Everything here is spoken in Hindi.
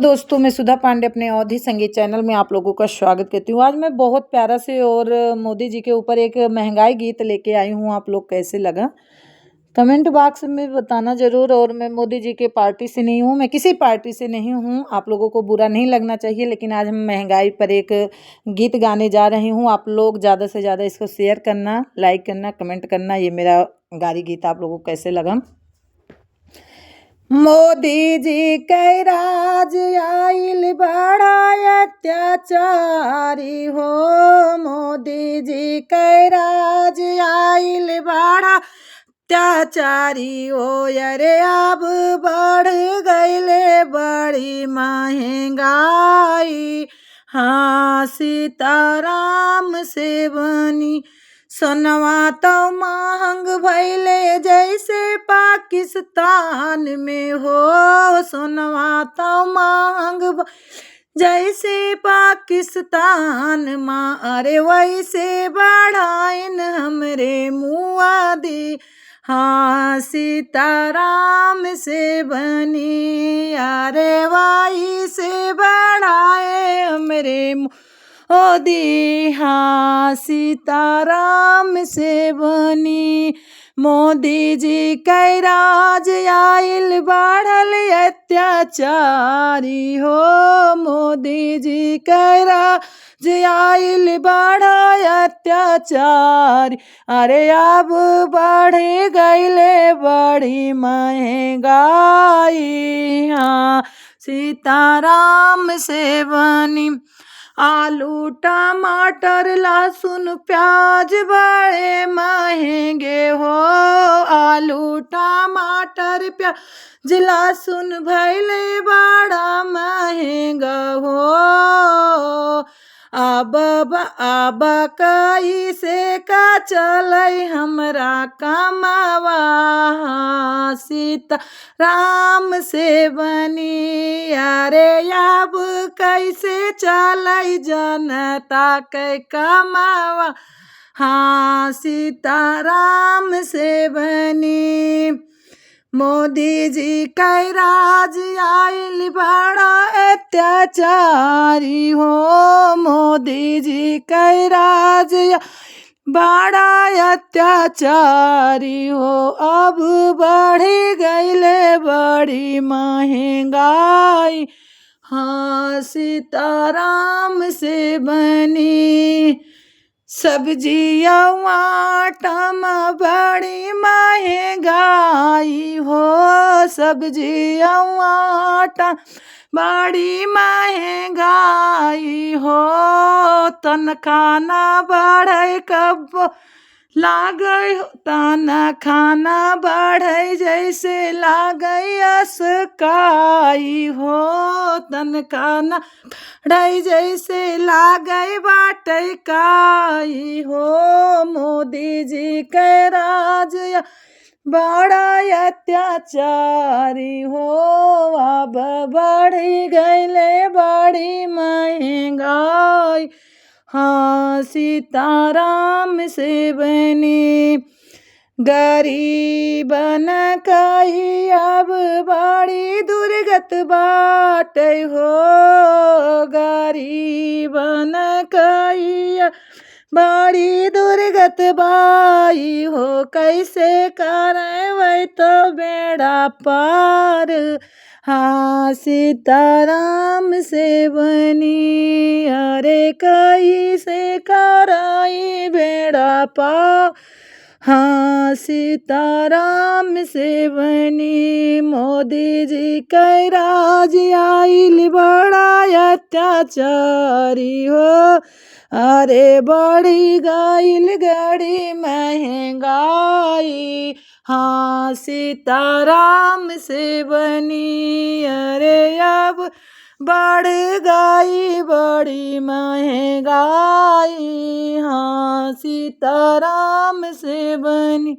दोस्तों, मैं सुधा पांडे अपने अवधी संगीत चैनल में आप लोगों का स्वागत करती हूँ। आज मैं बहुत प्यारा से और मोदी जी के ऊपर एक महंगाई गीत लेके आई हूँ। आप लोग कैसे लगा कमेंट बॉक्स में बताना ज़रूर। और मैं मोदी जी के पार्टी से नहीं हूँ, मैं किसी पार्टी से नहीं हूँ, आप लोगों को बुरा नहीं लगना चाहिए। लेकिन आज हम महंगाई पर एक गीत गाने जा रही हूँ। आप लोग ज़्यादा से ज़्यादा इसको शेयर करना, लाइक करना, कमेंट करना। ये मेरा गारी गीत आप लोगों को कैसे लगा। मोदी जी के राज आइल बड़ा अत्याचारी हो। मोदी जी के राज आइल बड़ा अत्याचारी हो। अरे अब बढ़ गईले बड़ी महंगाई। हाँ, सीताराम से बनी सोनवा तो महंग भइले जैसे पाकिस्तान में हो। सोनवा तो महंग जैसे पाकिस्तान माँ। अरे वैसे बढ़ाइन हमरे मुआदी। हाँ, सीताराम से बनी। अरे वाई से बढ़ाए हमरे मोदी। हाँ, सीताराम से बनी। मोदी जी के राज आइल बढ़ल अत्याचारी हो। मोदी जी के राज आइल बढ़ल अत्याचारी। अरे अब बढ़ गईले बड़ी महंगाई। हाँ, सीताराम से बनी। आलू टमाटर लहसुन प्याज बड़े महंगे हो। आलू टमाटर प्याज लहसुन भइले बड़ा महंगा हो। अब कैसे का चलै हमरा कमावा। सीताराम से बनी। अरे अब कैसे चलै जनता के कमावा। हाँ, सीताराम से बनी। मोदी जी के राज आइल बड़ा अत्याचारी हो। मोदी जी के राज बड़ा अत्याचारी हो। अब बढ़ गईले बड़ी महंगाई। हाँ, सीताराम से बनी। सब्जी आटा में बड़ी महंगाई हो। सब्जी आटा बड़ी महंगाई हो। तनखाना बढ़े कब लागे तनखाना बढ़े जैसे लागे असकाई हो। तनखाना बढ़े जैसे लागे बाटे काई हो। मोदी जी के राज बड़ा अत्याचारी हो। अब बढ़ गईले बड़ी महंगाई। हाँ, सीताराम से बनी। गरीबन कही अब बड़ी दुर्गत बाटे हो। गरीबन कही बड़ी दुर्गत बाई हो। कैसे करे वही तो बेड़ा पार। हाँ, सीताराम से बनी। अरे कैसे कराई बेड़ा पार। हाँ, सीताराम से बनी। मोदी जी के राज आइल बड़ा अत्याचारी हो। अरे बढ़ी गईल गड़ी महंगाई। हाँ, सीताराम से बनी। अरे अब बढ़ गई बड़ी महंगाई। हाँ, सीताराम से बनी।